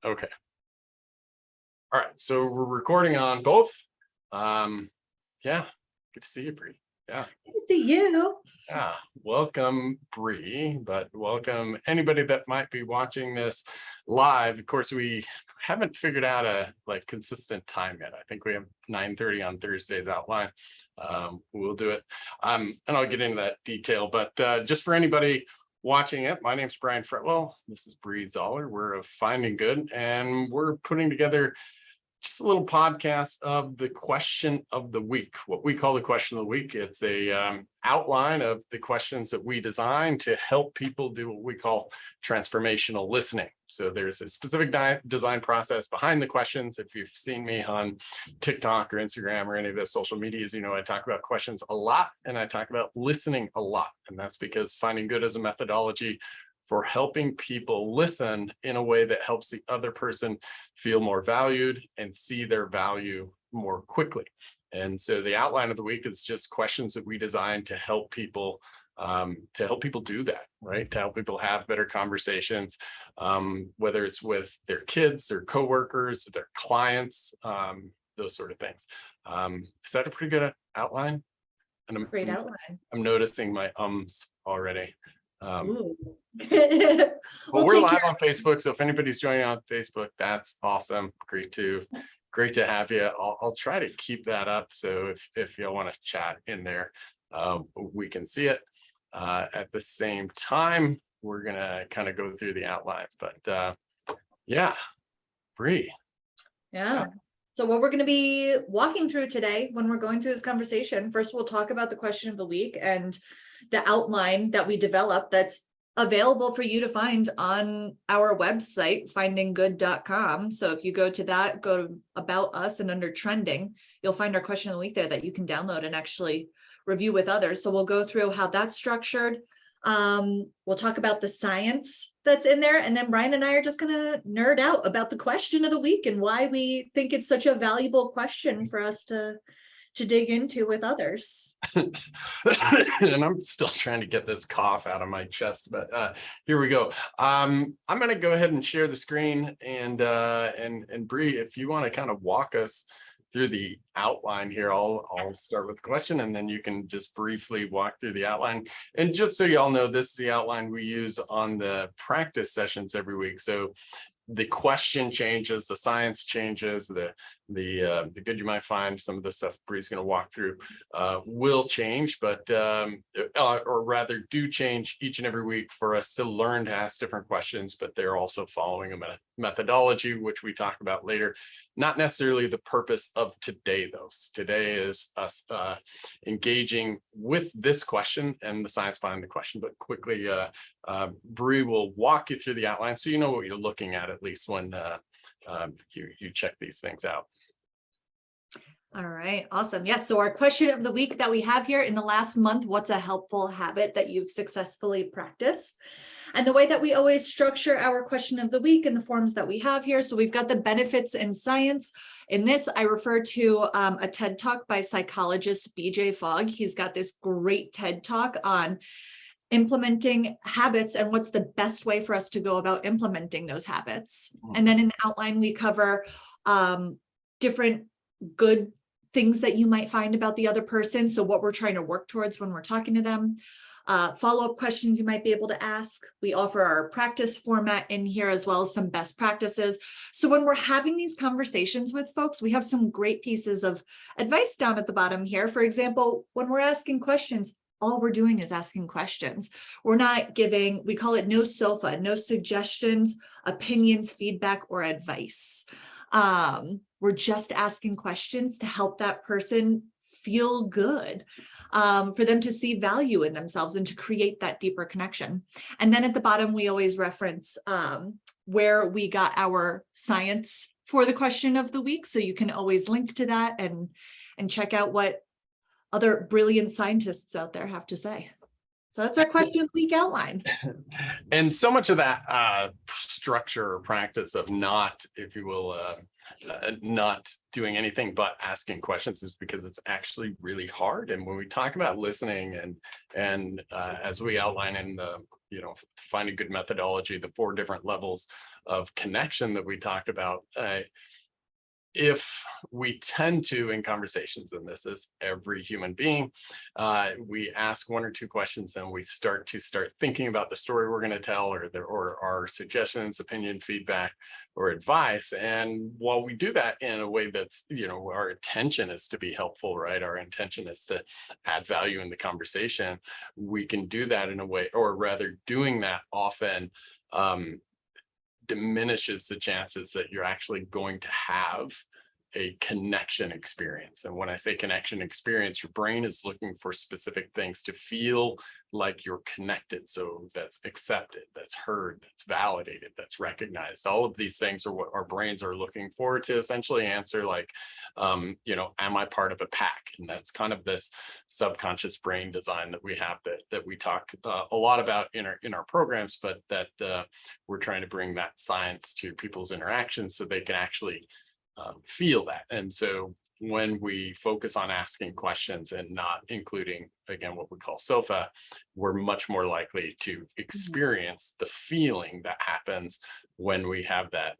Okay. All right. So we're recording on both. Yeah. Good to see you, Bree. Yeah. Good to see you. Yeah. Welcome, Bree, but welcome anybody that might be watching this live. Of course, we haven't figured out a consistent time yet. I think we have 9:30 on Thursday's outline. We'll do it. And I'll get into that detail, but just for anybody watching it, my name's Brian Fretwell. This is Bree Zoller. We're of Finding Good, and we're putting together just a little podcast of the question of the week, what we call the question of the week. It's a outline of the questions that we design to help people do what we call transformational listening. So there's a specific design process behind the questions. If you've seen me on TikTok or Instagram or any of those social medias, you know I talk about questions a lot, and I talk about listening a lot. And that's because Finding Good is a methodology for helping people listen in a way that helps the other person feel more valued and see their value more quickly. And so the outline of the week is just questions that we designed to help people do that, right? To help people have better conversations, whether it's with their kids, their coworkers, their clients, those sort of things. Is that a pretty good outline? And Great outline. I'm noticing my ums already. But We'll we're live on Facebook, so if anybody's joining on Facebook, that's awesome. Great to have you. I'll try to keep that up, so if y'all want to chat in there, we can see it. At the same time, we're gonna kind of go through the outline, but yeah, Bree. Yeah. So what we're going to be walking through today when we're going through this conversation, first we'll talk about the question of the week and the outline that we developed that's available for you to find on our website, findinggood.com. So if you go to that, go to About Us, and under Trending, you'll find our question of the week there that you can download and actually review with others. So we'll go through how that's structured. We'll talk about the science that's in there, and then Brian and I are just going to nerd out about the question of the week and why we think it's such a valuable question for us to dig into with others. And I'm still trying to get this cough out of my chest, but here we go. I'm going to go ahead and share the screen, and Bree, if you want to kind of walk us through the outline here, I'll start with the question, and then you can just briefly walk through the outline. And just so you all know, this is the outline we use on the practice sessions every week. So the question changes, the science changes, the good you might find, some of the stuff Bree's going to walk through will change, but or rather do change each and every week for us to learn to ask different questions, but they're also following a methodology, which we talk about later. Not necessarily the purpose of today, though. Today is us engaging with this question and the science behind the question, but quickly, Bree will walk you through the outline so you know what you're looking at least when you check these things out. All right, awesome. Yes, so our question of the week that we have here: in the last month, what's a helpful habit that you've successfully practiced? And the way that we always structure our question of the week in the forms that we have here, so we've got the benefits in science. In this, I refer to a TED Talk by psychologist BJ Fogg. He's got this great TED Talk on implementing habits and what's the best way for us to go about implementing those habits. And then in the outline, we cover different good things that you might find about the other person. So what we're trying to work towards when we're talking to them, follow-up questions you might be able to ask. We offer our practice format in here, as well as some best practices. So when we're having these conversations with folks, we have some great pieces of advice down at the bottom here. For example, when we're asking questions, all we're doing is asking questions. We're not giving, we call it no SOFA, no suggestions, opinions, feedback, or advice. We're just asking questions to help that person feel good, for them to see value in themselves and to create that deeper connection. And then at the bottom, we always reference where we got our science for the question of the week. So you can always link to that and check out what other brilliant scientists out there have to say. So that's our question of the week outline. And so much of that structure or practice of not, if you will, not doing anything but asking questions is because it's actually really hard. And when we talk about listening and as we outline in the, Finding Good methodology, the 4 different levels of connection that we talked about. If we tend to, in conversations, and this is every human being, we ask one or two questions and we start thinking about the story we're going to tell, or our suggestions, opinion, feedback, or advice. And while we do that in a way that's, our intention is to be helpful, right? Our intention is to add value in the conversation. We can do that in a way, or rather doing that often diminishes the chances that you're actually going to have a connection experience. And when I say connection experience, your brain is looking for specific things to feel like you're connected. So that's accepted, that's heard, that's validated, that's recognized. All of these things are what our brains are looking for to essentially answer, like, am I part of a pack? And that's kind of this subconscious brain design that we have, that we talk a lot about in our programs, but that we're trying to bring that science to people's interactions so they can actually feel that. And so when we focus on asking questions and not including, again, what we call SOFA, we're much more likely to experience the feeling that happens when we have that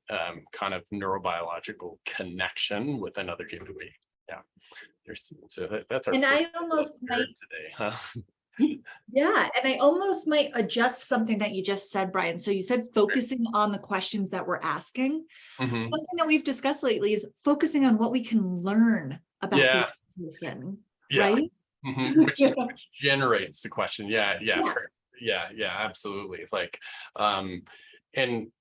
kind of neurobiological connection with another human being. Yeah. That's our And I first almost word might, today, huh? yeah, and I almost might adjust something that you just said, Brian. So you said focusing on the questions that we're asking. Mhm. Something that we've discussed lately is focusing on what we can learn about Yeah. the person, Yeah. right? Which generates the question. Yeah, absolutely. Like, and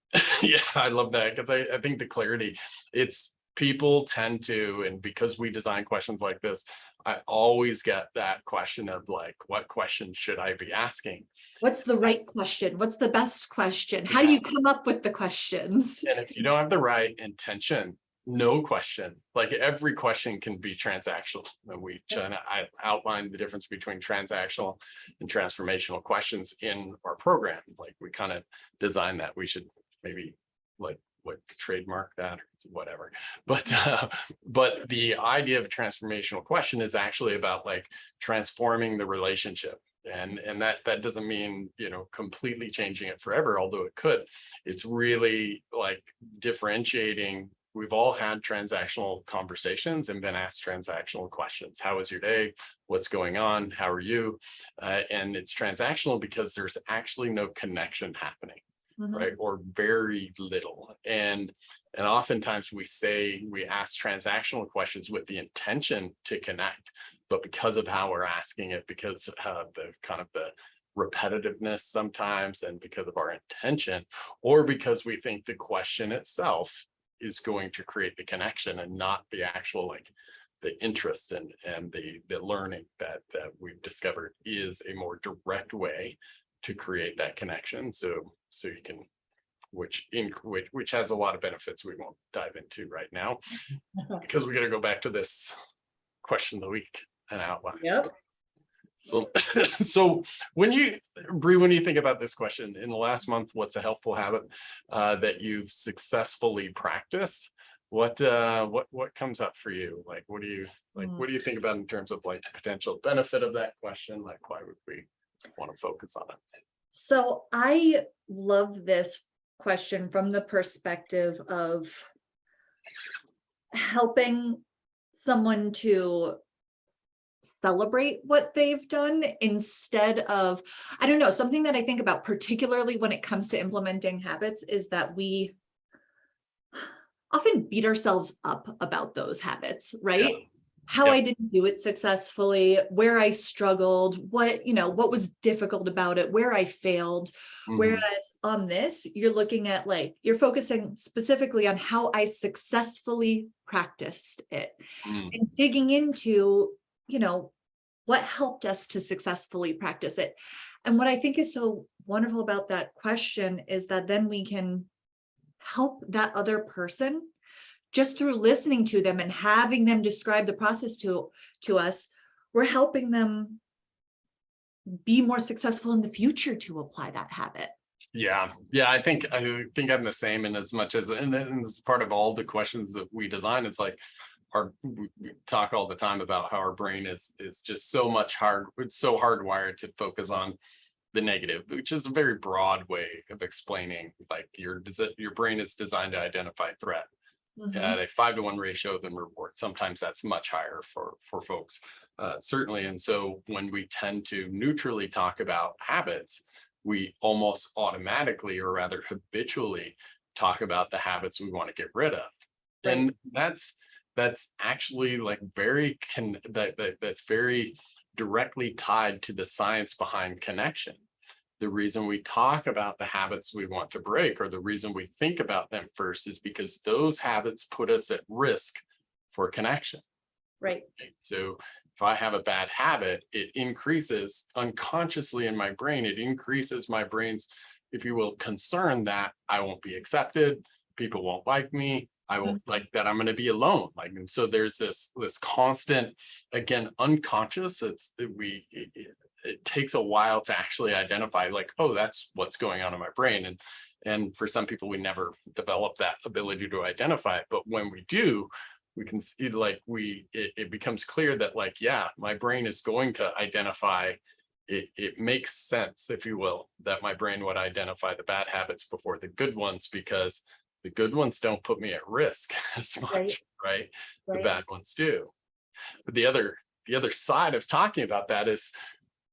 yeah, I love that, because I think the clarity, it's people tend to, and because we design questions like this, I always get that question of like, what question should I be asking? What's the right question? What's the best question? How do you come up with the questions? And if you don't have the right intention, no question, like every question can be transactional. And I outlined the difference between transactional and transformational questions in our program. Like, we kind of designed that. We should maybe like trademark that or whatever. But the idea of a transformational question is actually about like transforming the relationship. And that doesn't mean, completely changing it forever, although it could. It's really like differentiating. We've all had transactional conversations and been asked transactional questions. How was your day? What's going on? How are you? And it's transactional because there's actually no connection happening, right? Or very little. And oftentimes we ask transactional questions with the intention to connect, but because of how we're asking it, because of the kind of the repetitiveness sometimes, and because of our intention, or because we think the question itself is going to create the connection and not the actual, like, the interest and the learning that we've discovered is a more direct way to create that connection. So you can, which has a lot of benefits we won't dive into right now, because we got to go back to this question of the week and outline. Yep. So when you think about this question, in the last month, what's a helpful habit that you've successfully practiced? What comes up for you? Like, what do you think about in terms of like the potential benefit of that question? Like, why would we want to focus on it? So I love this question from the perspective of helping someone to celebrate what they've done instead of, I don't know, something that I think about particularly when it comes to implementing habits is that we often beat ourselves up about those habits, right? Yeah. How I didn't do it successfully, where I struggled, what was difficult about it, where I failed. Whereas on this, you're looking at you're focusing specifically on how I successfully practiced it and digging into, what helped us to successfully practice it. And what I think is so wonderful about that question is that then we can help that other person just through listening to them and having them describe the process to us. We're helping them be more successful in the future to apply that habit. Yeah. I think I'm the same, in as much as, and it's part of all the questions that we design. It's like we talk all the time about how our brain is just so much it's so hardwired to focus on the negative, which is a very broad way of explaining, like your brain is designed to identify threat at a 5-to-1 ratio than reward. Sometimes that's much higher for folks, certainly. And so when we tend to neutrally talk about habits, we almost automatically, or rather habitually, talk about the habits we want to get rid of. Right. And that's actually like that's very directly tied to the science behind connection. The reason we talk about the habits we want to break, or the reason we think about them first, is because those habits put us at risk for connection. Right. So if I have a bad habit, it increases unconsciously in my brain, it increases my brain's, if you will, concern that I won't be accepted, people won't like me, I won't like that, I'm going to be alone. Like, and so there's this constant, again, unconscious, it takes a while to actually identify, like, oh, that's what's going on in my brain. And for some people, we never develop that ability to identify it. But when we do, we can see, like, it becomes clear that, like, yeah, my brain is going to identify it. It makes sense, if you will, that my brain would identify the bad habits before the good ones, because the good ones don't put me at risk as much, right? The bad ones do. But the other side of talking about that is,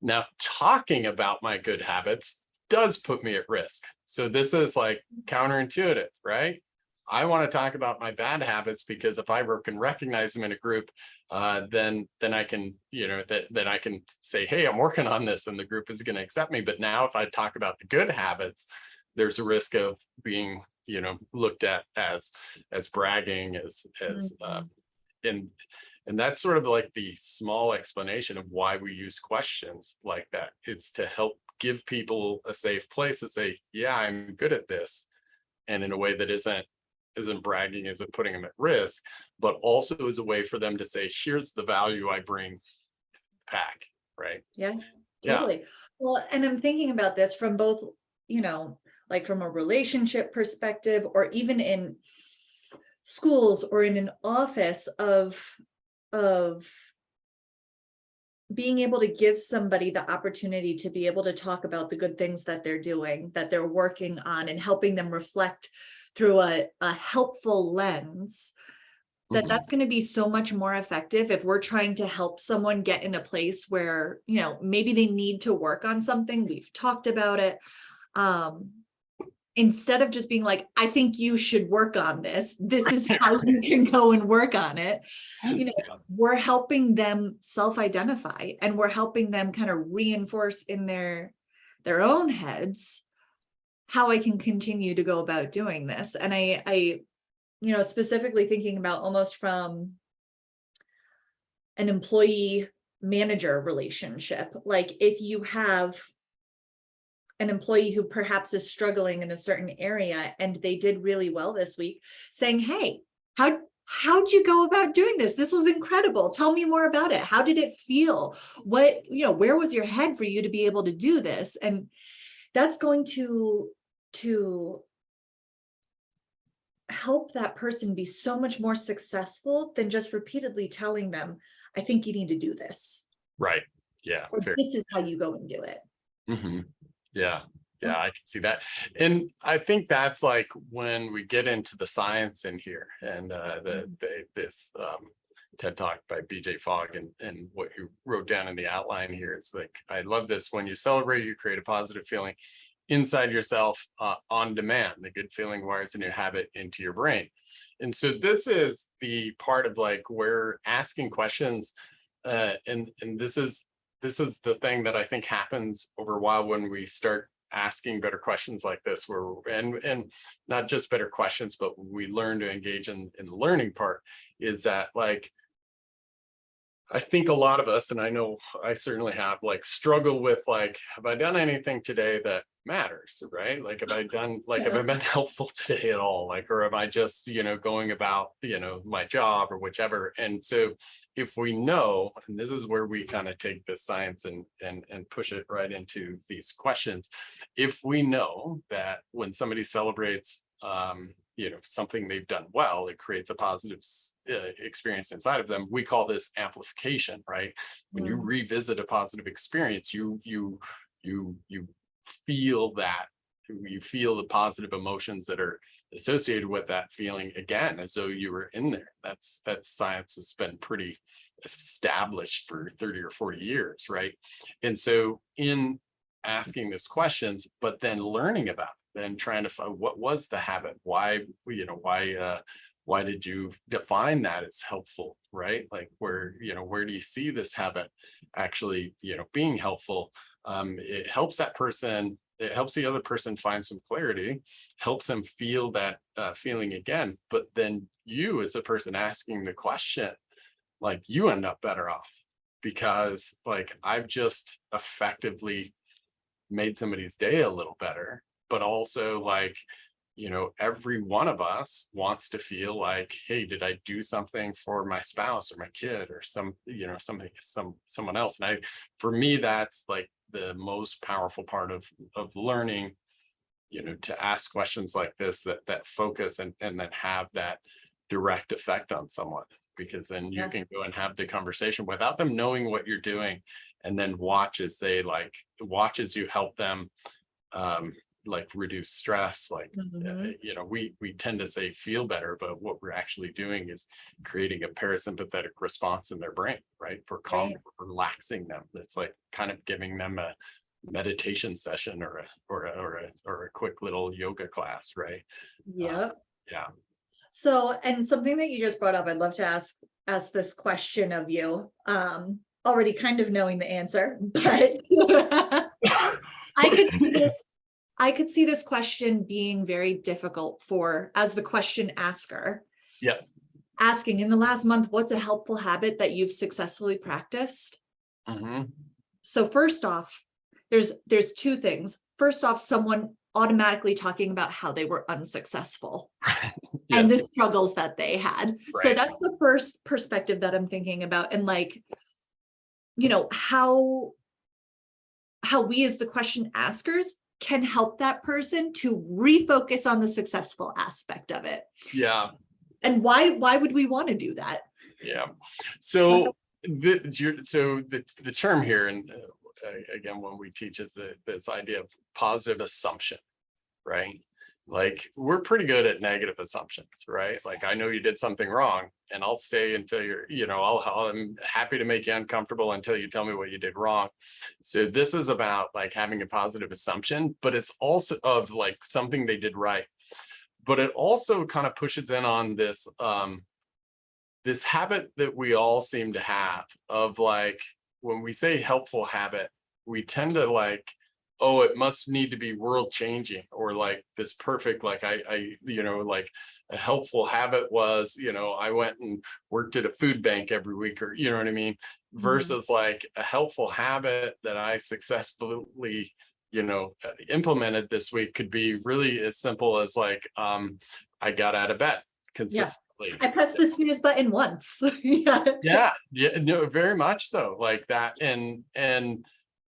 now talking about my good habits does put me at risk. So this is like counterintuitive, right? I want to talk about my bad habits because if I can recognize them in a group, then I can, then I can say, hey, I'm working on this, and the group is going to accept me. But now if I talk about the good habits, there's a risk of being, looked at as bragging, and that's sort of like the small explanation of why we use questions like that. It's to help give people a safe place to say, yeah, I'm good at this. And in a way that isn't bragging, isn't putting them at risk, but also is a way for them to say, here's the value I bring back. Right. Yeah, totally. Yeah. Well, and I'm thinking about this from both, like from a relationship perspective, or even in schools or in an office, of being able to give somebody the opportunity to be able to talk about the good things that they're doing, that they're working on, and helping them reflect through a helpful lens, that's going to be so much more effective if we're trying to help someone get in a place where, maybe they need to work on something. We've talked about it. Instead of just being like, I think you should work on this. This is how you can go and work on it. We're helping them self-identify, and we're helping them kind of reinforce in their own heads how I can continue to go about doing this. And I specifically thinking about almost from an employee manager relationship, like if you have an employee who perhaps is struggling in a certain area and they did really well this week, saying, hey, how'd you go about doing this? This was incredible. Tell me more about it. How did it feel? What, where was your head for you to be able to do this? And that's going to help that person be so much more successful than just repeatedly telling them, I think you need to do this. Right. Yeah. Or this is how you go and do it. Mm-hmm. Yeah, I can see that. And I think that's like when we get into the science in here, and this TED Talk by BJ Fogg, and what you wrote down in the outline here is like, I love this. When you celebrate, you create a positive feeling inside yourself on demand. The good feeling wires a new habit into your brain. And so this is the part of like where asking questions, and this is the thing that I think happens over a while when we start asking better questions like this, where and not just better questions, but we learn to engage in the learning part, is that, like, I think a lot of us, and I know I certainly have, like, struggle with, like, have I done anything today that matters, right? Like, have I been helpful today at all? Like, or am I just, going about, my job or whichever? And so if we know, and this is where we kind of take this science and push it right into these questions, if we know that when somebody celebrates, something they've done well, it creates a positive experience inside of them. We call this amplification, right? When you revisit a positive experience, you you feel that, you feel the positive emotions that are associated with that feeling again, as though you were in there. That's science has been pretty established for 30 or 40 years, right? And so in asking these questions, but then learning about it, then trying to find what was the habit, why, why did you define that as helpful, right? Like where do you see this habit actually, being helpful? It helps that person, it helps the other person find some clarity, helps them feel that feeling again. But then you, as a person asking the question, like you end up better off, because like I've just effectively made somebody's day a little better. But also, like, every one of us wants to feel like, hey, did I do something for my spouse or my kid or someone else? And for me, that's like the most powerful part of learning, to ask questions like this, that focus and then have that direct effect on someone, because then you Yeah. can go and have the conversation without them knowing what you're doing, and then watch as you help them like reduce stress. Like Mhm. we tend to say feel better, but what we're actually doing is creating a parasympathetic response in their brain, right? For Right. relaxing them. It's like kind of giving them a meditation session or a quick little yoga class, right? uh, Yep. yeah. So, and something that you just brought up, I'd love to ask this question of you. Already kind of knowing the answer, but I could see this, I could see this question being very difficult for, as the question asker, Yeah. asking in the last month, what's a helpful habit that you've successfully practiced? Hmm. So first off, there's two things. First off, someone automatically talking about how they were unsuccessful and Yes. the struggles that they had. So Right. that's the first perspective that I'm thinking about. And like, how we as the question askers can help that person to refocus on the successful aspect of it. Yeah. And why would we want to do that? Yeah. So the term here, and again, when we teach, is this idea of positive assumption, right? Like we're pretty good at negative assumptions, right? Like I know you did something wrong, and I'll stay until I'm happy to make you uncomfortable until you tell me what you did wrong. So this is about like having a positive assumption, but it's also of like something they did right. But it also kind of pushes in on this habit that we all seem to have of like, when we say helpful habit, we tend to like, oh, it must need to be world changing, or like this perfect, like like a helpful habit was, I went and worked at a food bank every week, or you know what I mean? Mhm. Versus like a helpful habit that I successfully, implemented this week could be really as simple as like, I got out of bed Yeah. consistently. I pressed the snooze button once. Yeah. Yeah, yeah, no, very much so, like that. And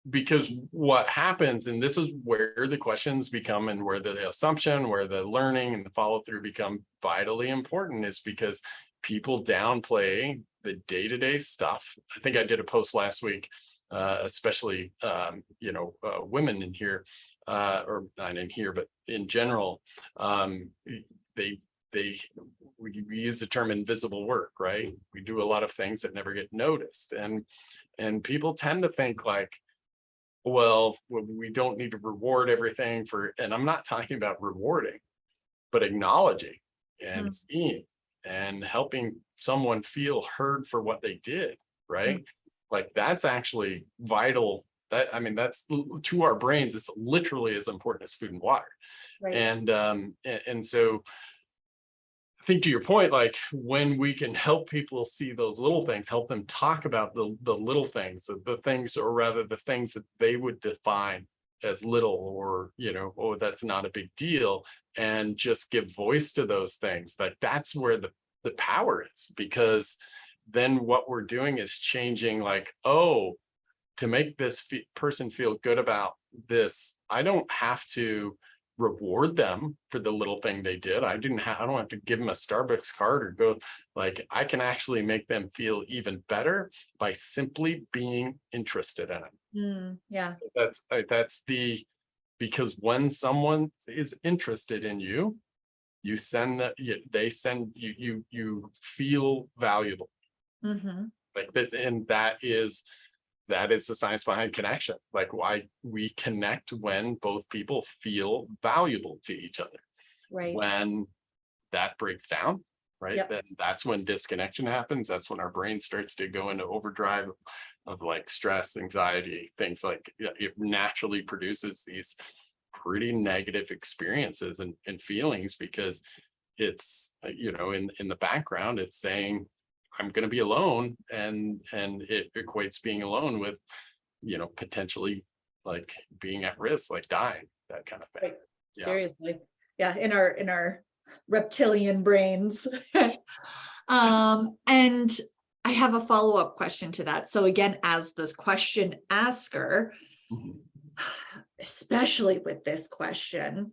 because what happens, and this is where the questions become, and where the assumption, where the learning and the follow through become vitally important, is because people downplay the day-to-day stuff. I think I did a post last week, especially women in here, or not in here, but in general. They they we use the term invisible work, right? We do a lot of things that never get noticed, and people tend to think like, well, we don't need to reward everything for, and I'm not talking about rewarding, but acknowledging and Mm, seeing and helping someone feel heard for what they did, mm, right? Like that's actually vital. That's to our brains, it's literally as important as food and water. right. And so I think, to your point, like when we can help people see those little things, help them talk about the little things, the things, or rather the things that they would define as little, or oh, that's not a big deal, and just give voice to those things. Like that's where the power is, because then what we're doing is changing, like, oh, to make this person feel good about this, I don't have to reward them for the little thing they did. I don't have to give them a Starbucks card or go, like, I can actually make them feel even better by simply being interested in it. Yeah. That's because when someone is interested in you, you send that, they send you feel valuable. Mhm. Like that, and that is the science behind connection. Like why we connect when both people feel valuable to each other. Right. When that breaks down, right? Yep. Then that's when disconnection happens. That's when our brain starts to go into overdrive of like stress, anxiety, things like it naturally produces these pretty negative experiences and feelings because it's in the background it's saying I'm going to be alone, and it equates being alone with potentially like being at risk, like dying, that kind of thing. Right. Yeah. Seriously. Yeah, in our reptilian brains. And I have a follow-up question to that. So again, as the question asker, Mhm. especially with this question,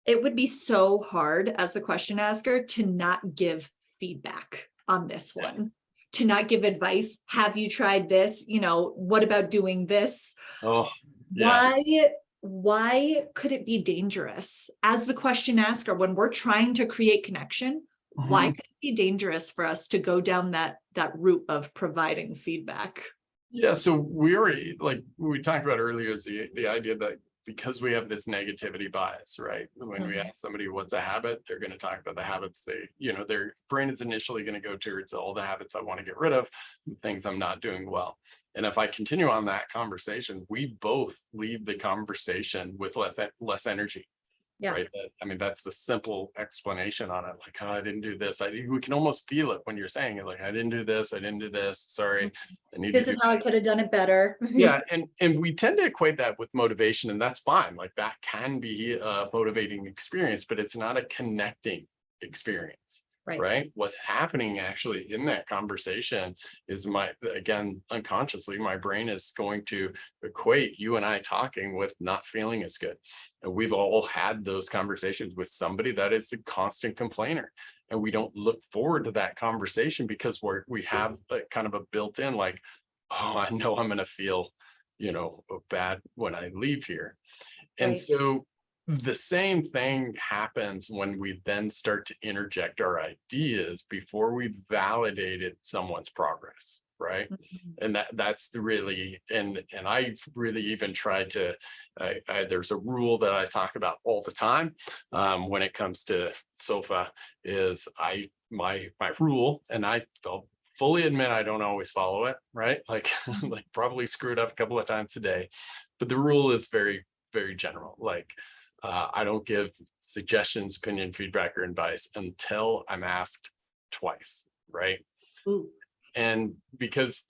it would be so hard as the question asker to not give feedback on this Yeah. one, to not give advice. Have you tried this? What about doing this? Oh, yeah. Why could it be dangerous as the question asker when we're trying to create connection? Why Mhm. could it be dangerous for us to go down that route of providing feedback? Yeah, so we already, like we talked about earlier, is the idea that because we have this negativity bias, right? When we Mhm. ask somebody what's a habit, they're going to talk about the habits their brain is initially going to go towards all the habits I want to get rid of, things I'm not doing well. And if I continue on that conversation, we both leave the conversation with less energy. Yeah. Right. I mean, that's the simple explanation on it. Like, oh, I didn't do this. We can almost feel it when you're saying it. Like, I didn't do this. I didn't do this. Sorry. I need to This is do. how I could have done it better. Yeah. And we tend to equate that with motivation, and that's fine. Like that can be a motivating experience, but it's not a connecting experience. Right. Right. What's happening actually in that conversation is again, unconsciously, my brain is going to equate you and I talking with not feeling as good. And we've all had those conversations with somebody that is a constant complainer. And we don't look forward to that conversation because we have a kind of a built-in like, oh, I know I'm going to feel, bad when I leave here. And Right. so the same thing happens when we then start to interject our ideas before we've validated someone's progress, right? Mhm. And that's really, and I've really even tried to, there's a rule that I talk about all the time when it comes to SOFA is my rule, and I'll fully admit I don't always follow it, right? Like, like probably screwed up a couple of times today, but the rule is very, very general. Like, I don't give suggestions, opinion, feedback, or advice until I'm asked twice, right? Ooh. And because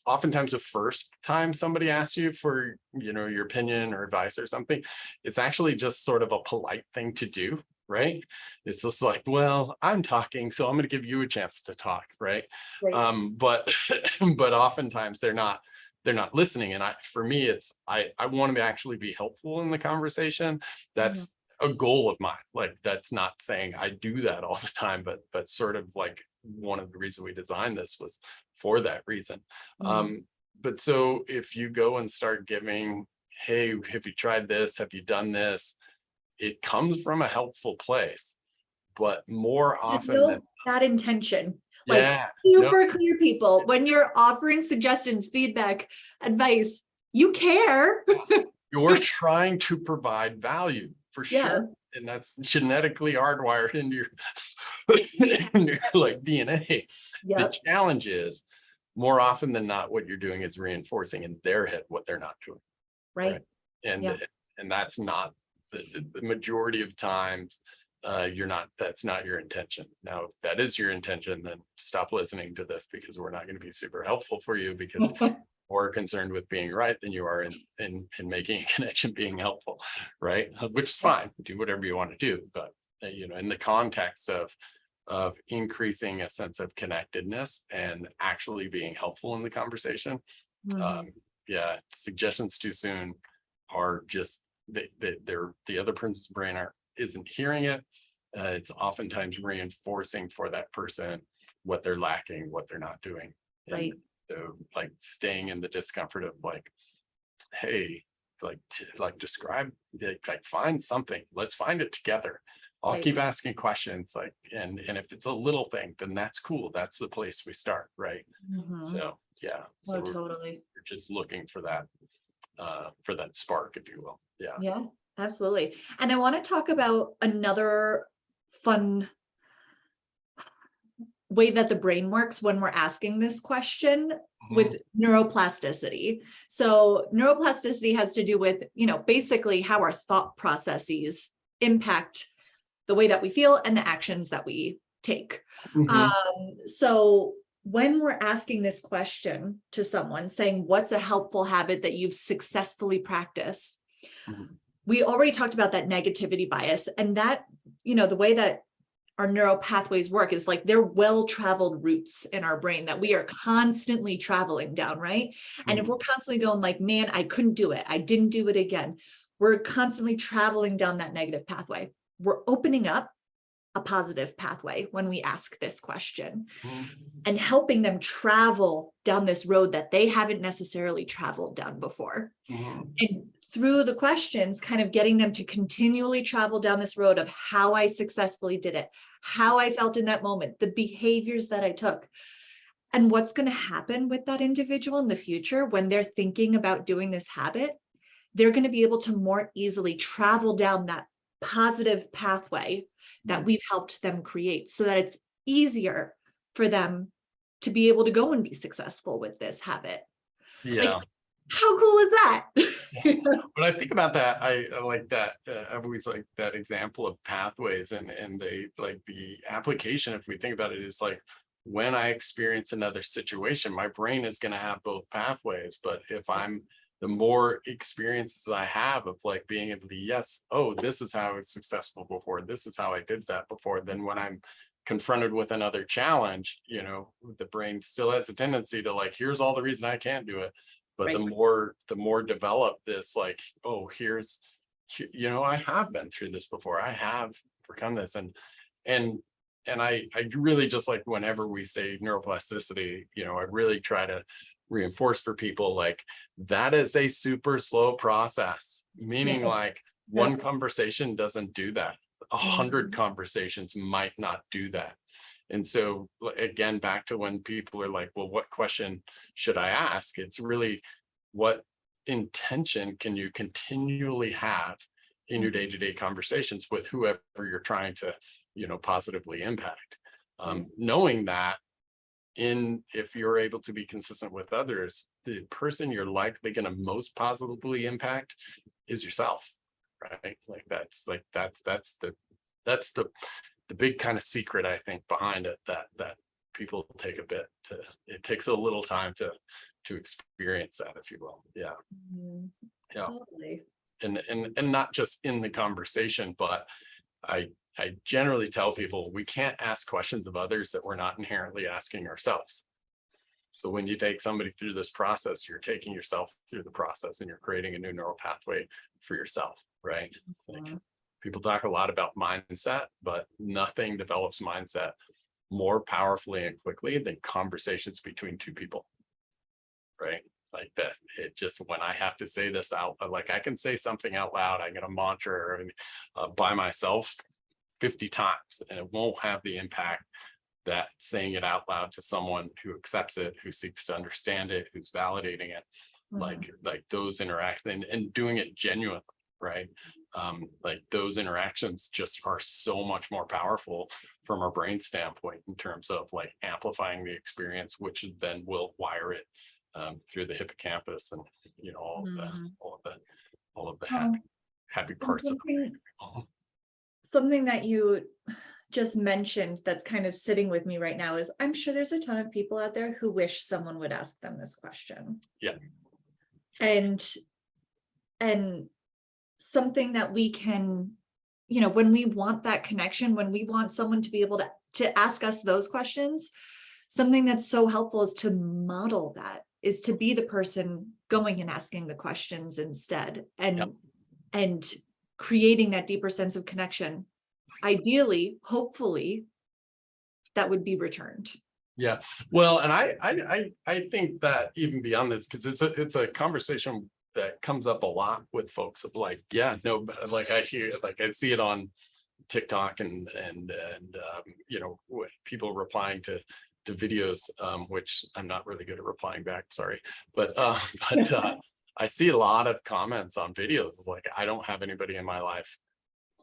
oftentimes the first time somebody asks you for your opinion or advice or something, it's actually just sort of a polite thing to do, right? It's just like, well, I'm talking, so I'm going to give you a chance to talk, right? Right. But but oftentimes they're not listening. And for me, it's I want to actually be helpful in the conversation. Mhm. That's a goal of mine. Like that's not saying I do that all the time, but sort of like one of the reasons we designed this was for that reason. Mhm. But so if you go and start giving, hey, have you tried this? Have you done this? It comes from a helpful place, but more With often than no bad intention. Like yeah, no, super clear people, when you're offering suggestions, feedback, advice, you care. you're trying to provide value for Yeah. sure. And that's genetically hardwired into in your like DNA. The Yep. challenge is more often than not, what you're doing is reinforcing in their head what they're not doing. Right. Right. And Yeah. and that's not the majority of times that's not your intention. Now, if that is your intention, then stop listening to this because we're not going to be super helpful for you because more concerned with being right than you are in making a connection being helpful, right? Which is fine. Do whatever you want to do, but in the context of increasing a sense of connectedness and actually being helpful in the conversation, Mhm. yeah, suggestions too soon are just they're the other person's brain isn't hearing it. It's oftentimes reinforcing for that person what they're lacking, what they're not doing. And Right. like staying in the discomfort of like, hey, like describe, like find something, let's find it together. I'll Right. keep asking questions, like, and if it's a little thing, then that's cool. That's the place we start, right? Mhm. So yeah, so Oh, we're totally. just looking for that spark, if you will. Yeah. Yeah, absolutely. And I want to talk about another fun way that the brain works when we're asking this question Mhm. with neuroplasticity. So neuroplasticity has to do with, basically how our thought processes impact the way that we feel and the actions that we take. Mhm. So when we're asking this question to someone saying, what's a helpful habit that you've successfully practiced? Mhm. We already talked about that negativity bias, and that, the way that our neural pathways work is like they're well-traveled routes in our brain that we are constantly traveling down, right? And if Mhm. we're constantly going like, man, I couldn't do it, I didn't do it again, we're constantly traveling down that negative pathway. We're opening up a positive pathway when we ask this question Mhm. and helping them travel down this road that they haven't necessarily traveled down before. Mhm. And through the questions, kind of getting them to continually travel down this road of how I successfully did it, how I felt in that moment, the behaviors that I took, and what's going to happen with that individual in the future when they're thinking about doing this habit. They're going to be able to more easily travel down that positive pathway that Mhm. we've helped them create so that it's easier for them to be able to go and be successful with this habit. Like, Yeah. how cool is that? When I think about that, I like that. I always like that example of pathways, and they like the application. If we think about it, is like when I experience another situation, my brain is going to have both pathways. But if I'm the more experiences I have of like being able to, yes, oh, this is how I was successful before, this is how I did that before, then when I'm confronted with another challenge, the brain still has a tendency to like, here's all the reason I can't do it. But Right. the more developed this, like, oh, I have been through this before, I have overcome this. And I really just like whenever we say neuroplasticity, I really try to reinforce for people like that is a super slow process, meaning Yeah. like one conversation doesn't do that. 100 Mhm. conversations might not do that. And so again, back to when people are like, well, what question should I ask? It's really what intention can you continually have in your day-to-day conversations with whoever you're trying to, positively impact. Right. Knowing that if you're able to be consistent with others, the person you're likely going to most positively impact is yourself, right? That's the big kind of secret, I think, behind it, that people take it takes a little time to experience that, if you will. Yeah. Mhm. Yeah. Totally. And not just in the conversation, but I I generally tell people we can't ask questions of others that we're not inherently asking ourselves. So when you take somebody through this process, you're taking yourself through the process and you're creating a new neural pathway for yourself, right? Like Mhm. people talk a lot about mindset, but nothing develops mindset more powerfully and quickly than conversations between two people, right? Like that, it just when I have to say this out, like I can say something out loud, I get a mantra by myself 50 times, and it won't have the impact that saying it out loud to someone who accepts it, who seeks to understand it, who's validating it, Mhm. like those interactions and doing it genuinely, right? Like those interactions just are so much more powerful from our brain standpoint in terms of like amplifying the experience, which then will wire it through the hippocampus and Mhm. all of the Oh, happy and parts of the brain. something that you just mentioned that's kind of sitting with me right now is I'm sure there's a ton of people out there who wish someone would ask them this question. Yeah. And and something that we can, when we want that connection, when we want someone to be able to ask us those questions, something that's so helpful is to model that, is to be the person going and asking the questions instead, Yep. and creating that deeper sense of connection. Ideally, hopefully, that would be returned. Yeah, well, and I think that even beyond this, because it's a conversation that comes up a lot with folks of like, yeah, no, but like I hear, like I see it on TikTok and you know, people replying to videos, which I'm not really good at replying back, sorry, but but I see a lot of comments on videos of like, I don't have anybody in my life,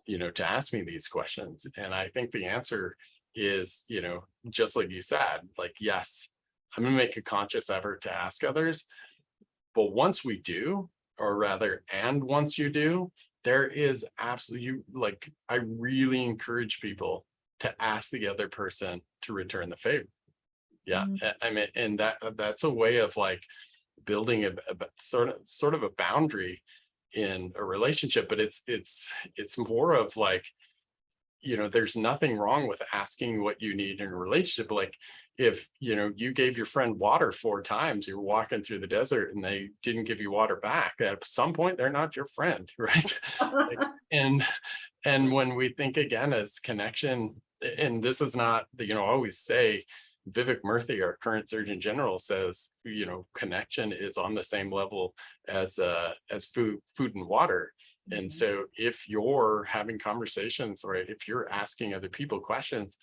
you know, to ask me these questions. And I think the answer is, you know, just like you said, like, yes, I'm going to make a conscious effort to ask others. But once we do, or rather, and once you do, there is absolutely, like, I really encourage people to ask the other person to return the favor. Yeah. Mm. I mean, and that's a way of like building a sort of a boundary in a relationship, but it's more of like, you know, there's nothing wrong with asking what you need in a relationship. Like if, you know, you gave your friend water 4 times, you're walking through the desert and they didn't give you water back, at some point they're not your friend, right? Like, and when we think again as connection, and this is not, you know, I always say Vivek Murthy, our current Surgeon General, says, you know, connection is on the same level as food and water. And Mhm. so if you're having conversations, right, if you're asking other people questions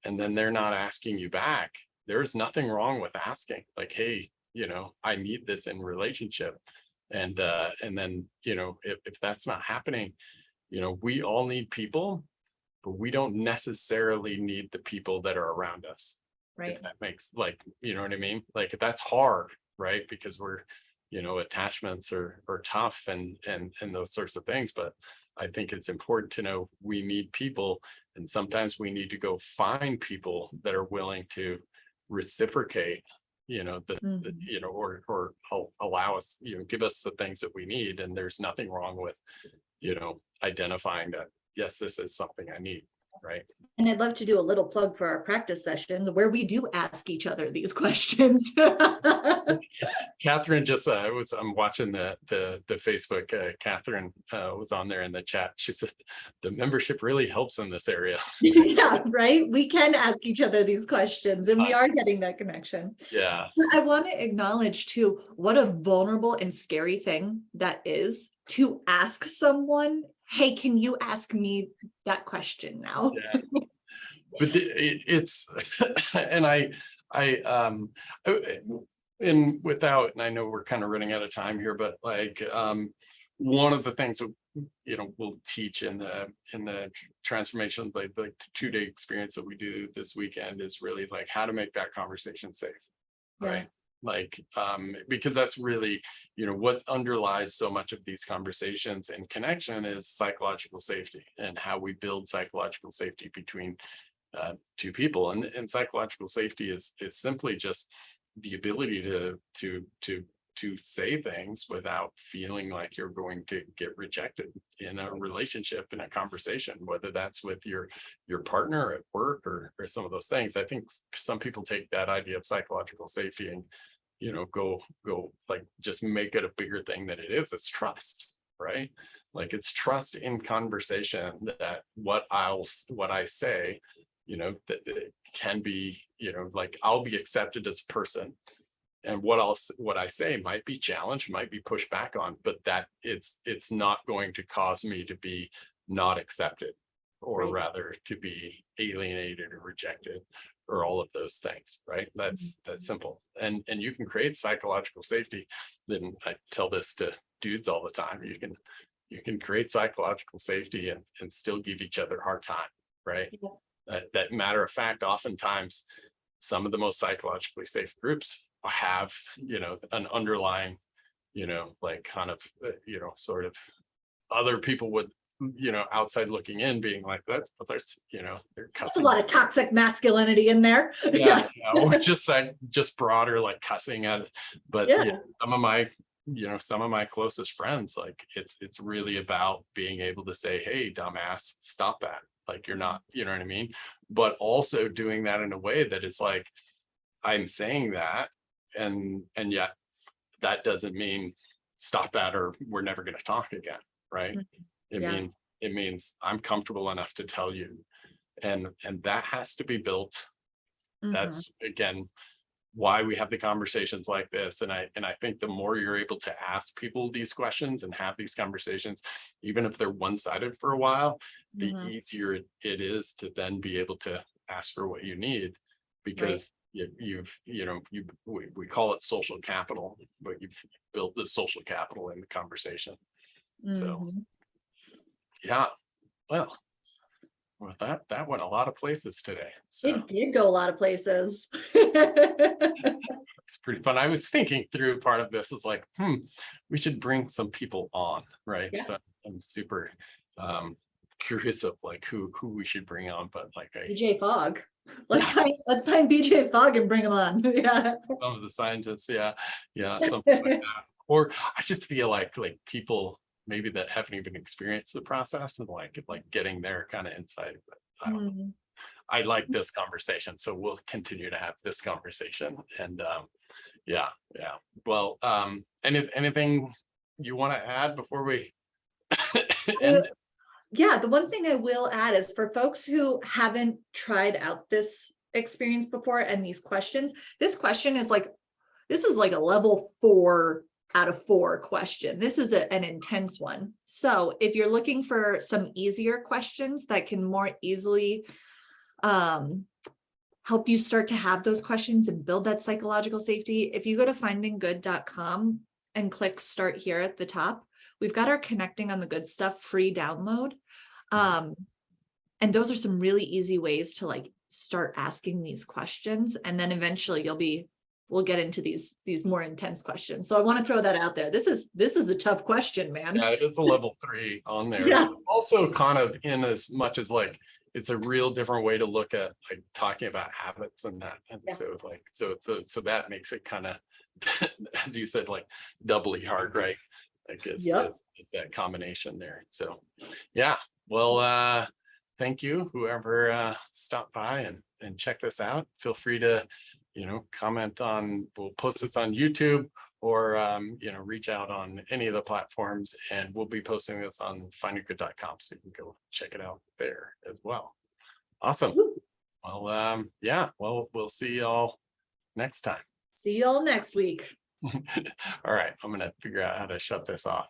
and then they're not asking you back, there's nothing wrong with asking, like, hey, you know, I need this in relationship. And then, you know, if that's not happening, you know, we all need people, but we don't necessarily need the people that are around us. If Right. that makes, like, you know what I mean? Like that's hard, right? Because we're, you know, attachments are tough and those sorts of things. But I think it's important to know we need people, and sometimes we need to go find people that are willing to reciprocate, you know, Mhm. you know, or allow us, you know, give us the things that we need. And there's nothing wrong with, you know, identifying that, yes, this is something I need, right? And I'd love to do a little plug for our practice sessions where we do ask each other these questions. Catherine just I'm watching the Facebook. Catherine was on there in the chat. She said the membership really helps in this area. Yeah, right. We can ask each other these questions and we Uh, are getting that connection. yeah, But I want to acknowledge too what a vulnerable and scary thing that is to ask someone, hey, can you ask me that question now? yeah. But it's and I uh, and without, and I know we're kind of running out of time here, but like one of the things that, you know, we'll teach in the transformation, like the 2-day experience that we do this weekend, is really like how to make that conversation safe, Yeah. right? Like because that's really, you know, what underlies so much of these conversations and connection is psychological safety, and how we build psychological safety between two people. And psychological safety is simply just the ability to say things without feeling like you're going to get rejected in a relationship, in a conversation, whether that's with your partner at work or some of those things. I think some people take that idea of psychological safety and, you know, go like just make it a bigger thing than it is. It's trust, right? Like it's trust in conversation that what I say, you know, that it can be, you know, like I'll be accepted as a person, and what I say might be challenged, might be pushed back on, but that it's not going to cause me to be not accepted, or Right. rather to be alienated or rejected, or all of those things, right? That's simple. And you can create psychological safety. Then I tell this to dudes all the time. You can create psychological safety and still give each other a hard time, right? Yeah. That matter of fact, oftentimes some of the most psychologically safe groups have, you know, an underlying, you know, like kind of, you know, sort of other people would, you know, outside looking in being like, that's, you know, they're That's a cussing. lot of toxic masculinity in there. Yeah, Yeah. yeah, or just like, just broader, like cussing at, but yeah, Yeah. some of my, you know, some of my closest friends, like it's really about being able to say, hey, dumbass, stop that. Like you're not, you know what I mean? But also doing that in a way that is like, I'm saying that, and yet that doesn't mean stop that or we're never going to talk again, right? Mhm. It Yeah. means it means I'm comfortable enough to tell you, and that has to be built that's again why we have the conversations like this. And I think the more you're able to ask people these questions and have these conversations, even if they're one-sided for a while, the easier it is to then be able to ask for what you need, because we call it social capital, but you've built the social capital in the conversation. So yeah, well, that went a lot of places today. So It did go a lot of places. it's pretty fun. I was thinking through part of this is like, we should bring some people on, right? Yeah. So I'm super curious of like who we should bring on, but like BJ Fogg. Let's find BJ Fogg and bring him on. Yeah. some of the scientists, something like that. Or I just feel like people maybe that haven't even experienced the process and like getting their kind of insight. But I don't know. I like this conversation, so we'll continue to have this conversation. And well, anything you want to add before we end? Yeah, the one thing I will add is for folks who haven't tried out this experience before and these questions, this question is like a level 4 out of 4 question. This is an intense one. So if you're looking for some easier questions that can more easily help you start to have those questions and build that psychological safety, if you go to findinggood.com and click start here at the top, we've got our Connecting on the Good Stuff free download. And those are some really easy ways to like start asking these questions. And then eventually we'll get into these more intense questions. So I want to throw that out there. This is a tough question, man. Yeah, it's a level 3 on there. Yeah. Also kind of in as much as like, it's a real different way to look at like talking about habits and that. And so that makes it kind of, as you said, like doubly hard, right? Like it's that combination there. So yeah, well, thank you, whoever stopped by and check this out. Feel free to, comment on, we'll post this on YouTube or, reach out on any of the platforms, and we'll be posting this on findinggood.com. So you can go check it out there as well. Awesome. Well, well, we'll see y'all next time. See y'all next week. All right. I'm going to figure out how to shut this off.